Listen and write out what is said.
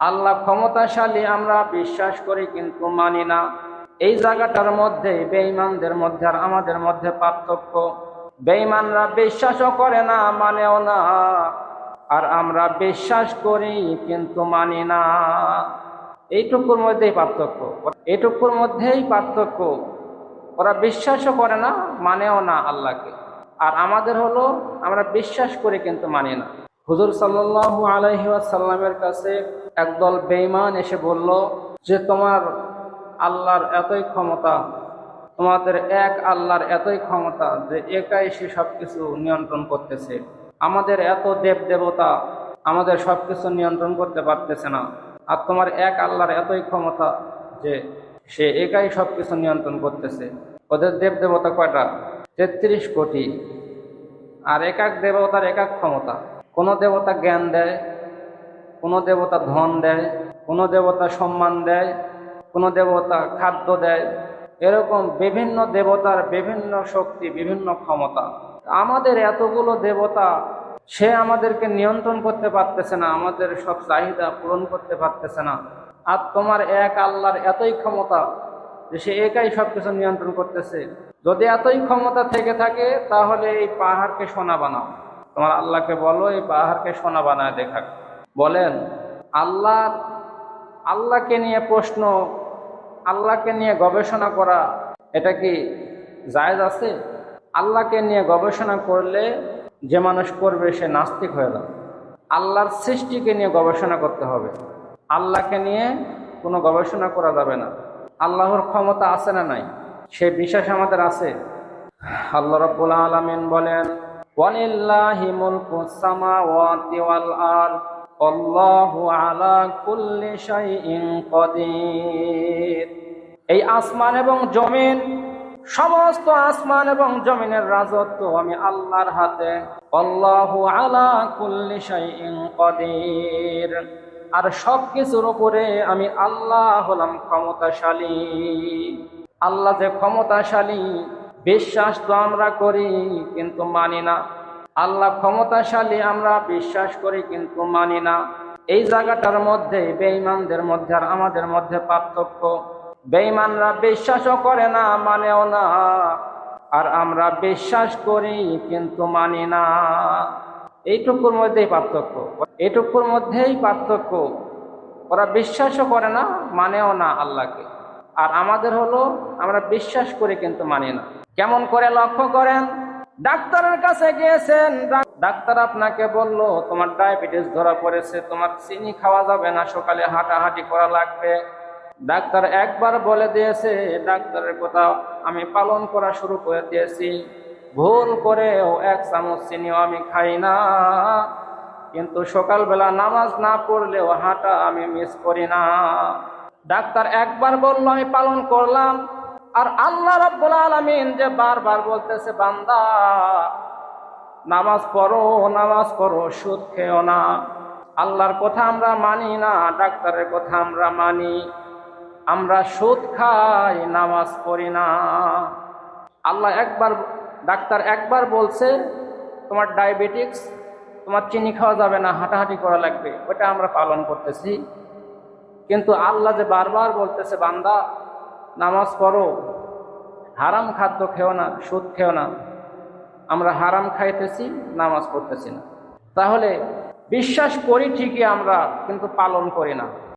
আল্লাহ ক্ষমতাশালী আমরা বিশ্বাস করি কিন্তু মানি না। এই জায়গাটার মধ্যে বেঈমানদের মধ্যে আর আমাদের মধ্যে পার্থক্য। বেঈমানরা বিশ্বাসও করে না, মানেও না, আর আমরা বিশ্বাস করি কিন্তু মানি না। এইটুকুর মধ্যেই পার্থক্য, এইটুকুর মধ্যেই পার্থক্য। ওরা বিশ্বাসও করে না, মানেও না আল্লাহকে, আর আমাদের হলো আমরা বিশ্বাস করি কিন্তু মানি না। হুজুর সাল্লাল্লাহু আলাইহি ওয়াসাল্লামের কাছে একদল বেঈমান এসে বলল যে তোমার আল্লাহর এতই ক্ষমতা, তোমাদের এক আল্লাহর এতই ক্ষমতা যে একাই সে সবকিছু নিয়ন্ত্রণ করতেছে। আমাদের এত দেব দেবতা আমাদের সবকিছু নিয়ন্ত্রণ করতে পারতেছে না, আর তোমার এক আল্লাহর এতই ক্ষমতা যে সে একাই সবকিছু নিয়ন্ত্রণ করতেছে। ওদের দেব দেবতা কয়টা? 33 কোটি। আর এক এক দেবতার এক এক ক্ষমতা। কোনো দেবতা জ্ঞান দেয়, কোনো দেবতা ধন দেয়, কোনো দেবতা সম্মান দেয়, কোনো দেবতা খাদ্য দেয়। এরকম বিভিন্ন দেবতার বিভিন্ন শক্তি, বিভিন্ন ক্ষমতা। আমাদের এতগুলো দেবতা, সে আমাদেরকে নিয়ন্ত্রণ করতে পারতেছে না, আমাদের সব চাহিদা পূরণ করতে পারতেছে না। আর তোমার এক আল্লাহর এতই ক্ষমতা যে সে একাই সবকিছু নিয়ন্ত্রণ করতেছে। যদি এতই ক্ষমতা থেকে থাকে তাহলে এই পাহাড়কে সোনা বানাও। তোমার আল্লাহকে বলো এই পাহাড়কে সোনা বানায় দেখাক। বলেন, আল্লাহকে নিয়ে প্রশ্ন, আল্লাহকে নিয়ে গবেষণা করা, এটা কি জায়েজ আছে? আল্লাহকে নিয়ে গবেষণা করলে যে মানুষ করবে সে নাস্তিক হয়ে যাবে। আল্লাহর সৃষ্টিকে নিয়ে গবেষণা করতে হবে, আল্লাহকে নিয়ে কোনো গবেষণা করা যাবে না। আল্লাহর ক্ষমতা আছে না নাই, সে বিশ্বাস আমাদের আছে। আল্লাহ রাব্বুল আলামিন বলেন, ওয়ালিল্লাহি মুলকুস সামাওয়াতি ওয়াল আরদ আল্লাহু আলা কুল্লি শাইইন কাদির। এই আসমান এবং জমিন, সমস্ত আসমান এবং জমিনের রাজত্ব আমি আল্লাহর হাতে। আল্লাহু আলা কুল্লি শাইইন কাদির। আর সবকিছুর উপরে আমি আল্লাহ হলাম ক্ষমতাশালী। আল্লাহ যে ক্ষমতাশালী বিশ্বাস তো আমরা করি কিন্তু মানি না। আল্লাহ ক্ষমতাশালী আমরা বিশ্বাস করি কিন্তু মানি না। এই জায়গাটার মধ্যে বেঈমানদের মধ্যে আর আমাদের মধ্যে পার্থক্য। বেঈমানরা বিশ্বাসও করে না, মানেও না, আর আমরা বিশ্বাস করি কিন্তু মানি না। এইটুকুর মধ্যেই পার্থক্য, এইটুকুর মধ্যেই পার্থক্য। ওরা বিশ্বাসও করে না, মানেও না আল্লাহকে, আর আমাদের হলো আমরা বিশ্বাস করি কিন্তু মানি না। কেমন করে লক্ষ্য করেন, ডাক্তারের কাছে গিয়েছেন, ডাক্তার আপনাকে বলল তোমার ডায়াবেটিস ধরা পড়েছে, তোমার চিনি খাওয়া যাবে না, সকালে হাঁটাহাঁটি করা লাগবে। ডাক্তার একবার বলে দিয়েছে, ডাক্তারের কথা আমি পালন করা শুরু করে দিয়েছি। ভুল করেও 1 চামচ চিনিও আমি খাই না, কিন্তু সকালবেলা নামাজ না পড়লেও হাঁটা আমি মিস করি না। ডাক্তার একবার বলল, আমি পালন করলাম। আর আল্লাহ রাব্বুল আলামিন যে বারবার বলতেছে, বান্দা নামাজ পড়ো, নামাজ পড়ো, সুদ খেও না। আল্লাহর কথা আমরা মানি না, ডাক্তারের কথা আমরা মানি। আমরা সুদ খাই, নামাজ পড়ি না। ডাক্তার একবার বলছে তোমার ডায়াবেটিক্স, তোমার চিনি খাওয়া যাবে না, হাঁটাহাঁটি করা লাগবে, ওটা আমরা পালন করতেছি। কিন্তু আল্লাহ যে বারবার বলতেছে, বান্দা নামাজ পড়ো, হারাম খাদ্য খেও না, সুদ খেও না, আমরা হারাম খাইতেছি, নামাজ পড়তেছি না। তাহলে বিশ্বাস করি ঠিকই আমরা, কিন্তু পালন করি না।